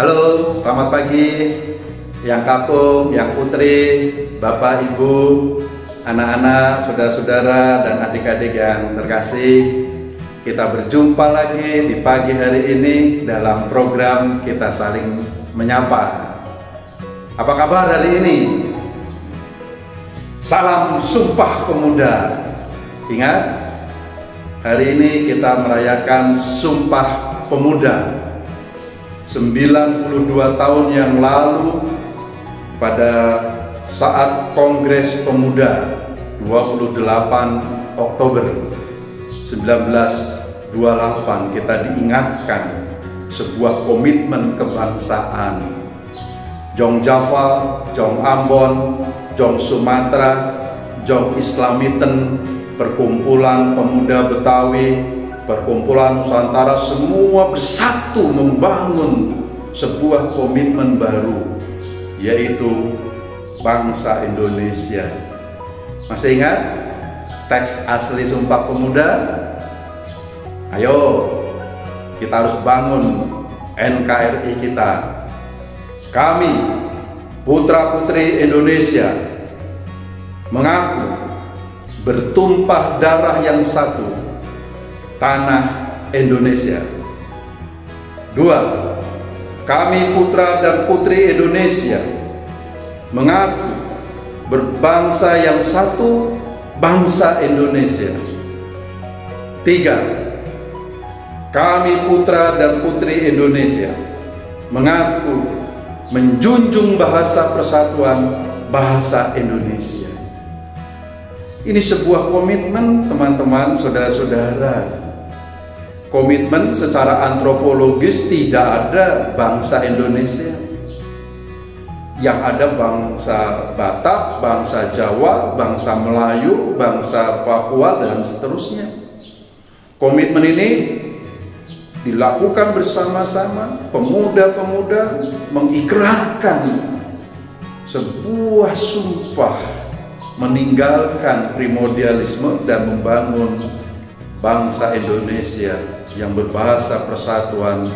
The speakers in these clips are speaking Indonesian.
Halo, selamat pagi yang Kakung, yang Putri, Bapak, Ibu, anak-anak, saudara-saudara, dan adik-adik yang terkasih. Kita berjumpa lagi di pagi hari ini dalam program Kita Saling Menyapa. Apa kabar hari ini? Salam Sumpah Pemuda. Ingat, hari ini kita merayakan Sumpah Pemuda. 92 tahun yang lalu, pada saat Kongres Pemuda 28 Oktober 1928, kita diingatkan sebuah komitmen kebangsaan. Jong Java, Jong Ambon, Jong Sumatera, Jong Islamiten, perkumpulan pemuda Betawi, perkumpulan Nusantara, semua bersatu membangun sebuah komitmen baru, yaitu bangsa Indonesia. Masih ingat teks asli Sumpah Pemuda? Ayo, kita harus bangun NKRI kita. Kami, putra-putri Indonesia, mengaku bertumpah darah yang satu, tanah Indonesia. 2. Kami putra dan putri Indonesia mengaku berbangsa yang satu, bangsa Indonesia. 3. Kami putra dan putri Indonesia mengaku menjunjung bahasa persatuan, bahasa Indonesia. Ini sebuah komitmen, teman-teman, saudara-saudara. Komitmen secara antropologis, tidak ada bangsa Indonesia. Yang ada bangsa Batak, bangsa Jawa, bangsa Melayu, bangsa Papua, dan seterusnya. Komitmen ini dilakukan bersama-sama. Pemuda-pemuda mengikrarkan sebuah sumpah, meninggalkan primordialisme dan membangun bangsa Indonesia yang berbahasa persatuan,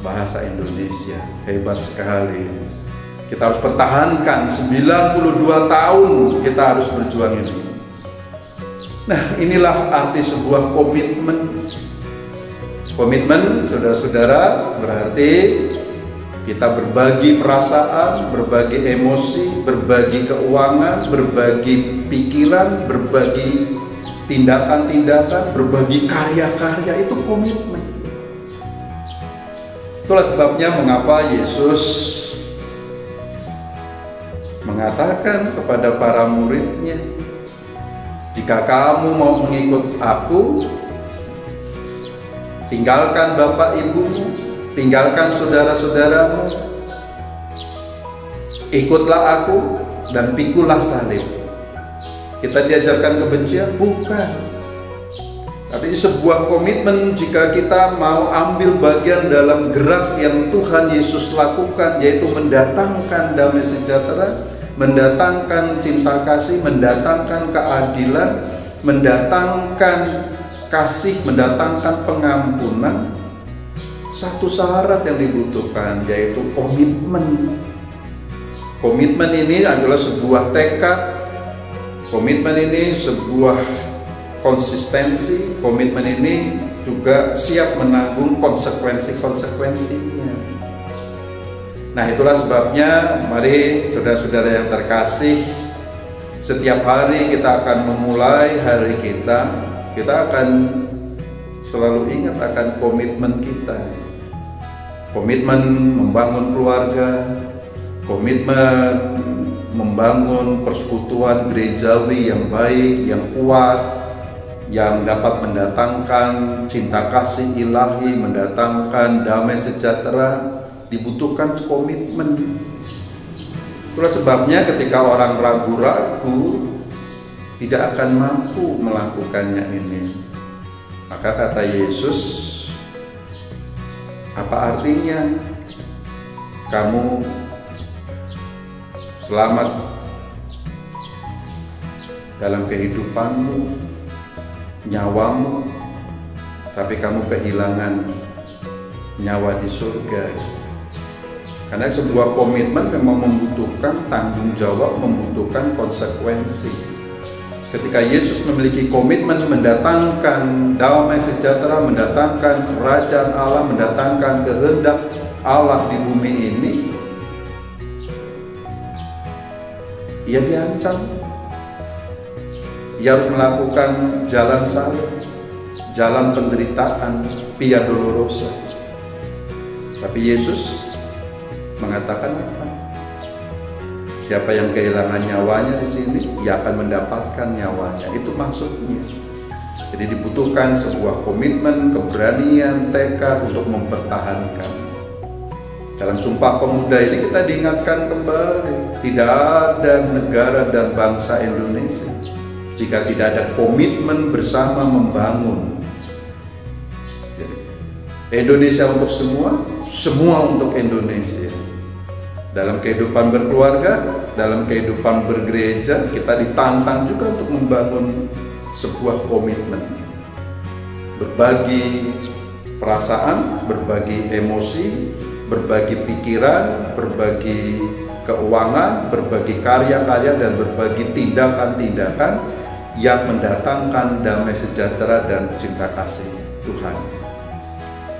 bahasa Indonesia. Hebat sekali. Kita harus pertahankan 92 tahun, kita harus berjuang ini. Nah, inilah arti sebuah komitmen. Komitmen, saudara-saudara, berarti kita berbagi perasaan, berbagi emosi, berbagi keuangan, berbagi pikiran, berbagi tindakan-tindakan, berbagi karya-karya. Itu komitmen. Itulah sebabnya mengapa Yesus mengatakan kepada para muridnya, jika kamu mau mengikut aku, tinggalkan bapak ibumu, tinggalkan saudara-saudaramu, ikutlah aku dan pikulah salib. Kita diajarkan kebencian? Bukan. Artinya sebuah komitmen jika kita mau ambil bagian dalam gerak yang Tuhan Yesus lakukan, yaitu mendatangkan damai sejahtera, mendatangkan cinta kasih, mendatangkan keadilan, mendatangkan kasih, mendatangkan pengampunan. Satu syarat yang dibutuhkan, yaitu komitmen. Komitmen ini adalah sebuah tekad. Komitmen ini sebuah konsistensi. Komitmen ini juga siap menanggung konsekuensi-konsekuensinya. Nah, itulah sebabnya mari saudara-saudara yang terkasih, setiap hari kita akan memulai hari kita akan selalu ingat akan komitmen kita. Komitmen membangun keluarga, komitmen membangun persekutuan gerejawi yang baik, yang kuat, yang dapat mendatangkan cinta kasih ilahi, mendatangkan damai sejahtera. Dibutuhkan komitmen. Itulah sebabnya ketika orang ragu-ragu, tidak akan mampu melakukannya ini. Maka kata Yesus, apa artinya kamu selamat dalam kehidupanmu, nyawamu, tapi kamu kehilangan nyawa di surga? Karena sebuah komitmen memang membutuhkan tanggung jawab, membutuhkan konsekuensi. Ketika Yesus memiliki komitmen mendatangkan damai sejahtera, mendatangkan kerajaan Allah, mendatangkan kehendak Allah di bumi ini, ia diancam. Ia harus melakukan jalan salib, jalan penderitaan, via dolorosa. Tapi Yesus mengatakan apa? Siapa yang kehilangan nyawanya di sini, ia akan mendapatkan nyawanya. Itu maksudnya. Jadi dibutuhkan sebuah komitmen, keberanian, tekad untuk mempertahankan. Dalam Sumpah Pemuda ini kita diingatkan kembali, tidak ada negara dan bangsa Indonesia jika tidak ada komitmen bersama membangun. Indonesia untuk semua, semua untuk Indonesia. Dalam kehidupan berkeluarga, dalam kehidupan bergereja, kita ditantang juga untuk membangun sebuah komitmen. Berbagi perasaan, berbagi emosi, berbagi pikiran, berbagi keuangan, berbagi karya-karya, dan berbagi tindakan-tindakan yang mendatangkan damai sejahtera dan cinta kasih Tuhan.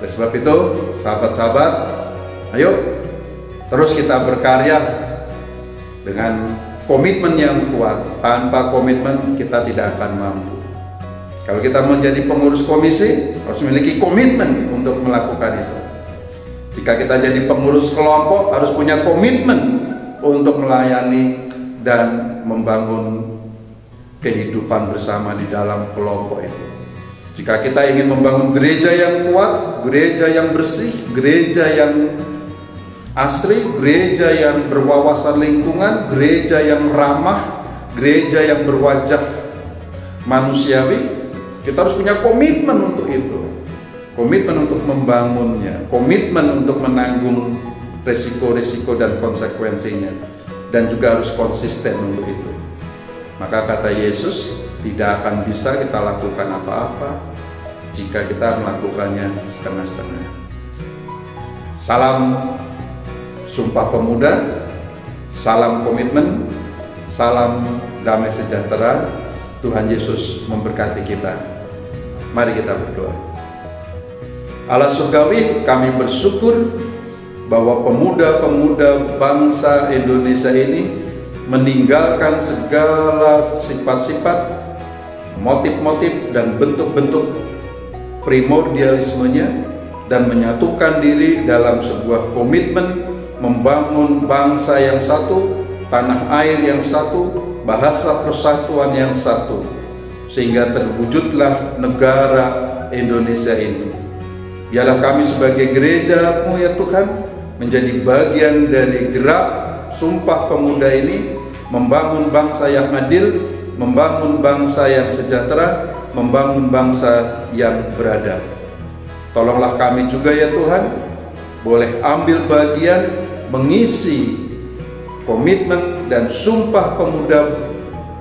Oleh sebab itu, sahabat-sahabat, ayo terus kita berkarya dengan komitmen yang kuat. Tanpa komitmen kita tidak akan mampu. Kalau kita menjadi pengurus komisi, harus memiliki komitmen untuk melakukan itu. Jika kita jadi pengurus kelompok, harus punya komitmen untuk melayani dan membangun kehidupan bersama di dalam kelompok itu. Jika kita ingin membangun gereja yang kuat, gereja yang bersih, gereja yang asri, gereja yang berwawasan lingkungan, gereja yang ramah, gereja yang berwajah manusiawi, kita harus punya komitmen untuk itu. Komitmen untuk membangunnya, komitmen untuk menanggung resiko-resiko dan konsekuensinya, dan juga harus konsisten untuk itu. Maka kata Yesus, tidak akan bisa kita lakukan apa-apa jika kita melakukannya setengah-setengah. Salam Sumpah Pemuda, salam komitmen, salam damai sejahtera. Tuhan Yesus memberkati kita. Mari kita berdoa. Allah surgawi, kami bersyukur bahwa pemuda-pemuda bangsa Indonesia ini meninggalkan segala sifat-sifat, motif-motif dan bentuk-bentuk primordialismenya dan menyatukan diri dalam sebuah komitmen membangun bangsa yang satu, tanah air yang satu, bahasa persatuan yang satu, sehingga terwujudlah negara Indonesia ini. Biarlah kami sebagai gereja-Mu ya Tuhan, menjadi bagian dari gerak Sumpah Pemuda ini, membangun bangsa yang adil, membangun bangsa yang sejahtera, membangun bangsa yang beradab. Tolonglah kami juga ya Tuhan, boleh ambil bagian mengisi komitmen dan sumpah pemuda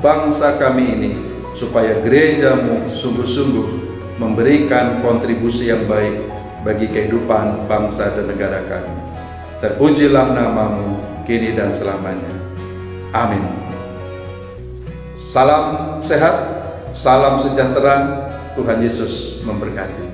bangsa kami ini, supaya gereja-Mu sungguh-sungguh memberikan kontribusi yang baik bagi kehidupan bangsa dan negara kami. Terpujilah nama-Mu kini dan selamanya. Amin. Salam sehat, salam sejahtera. Tuhan Yesus memberkati.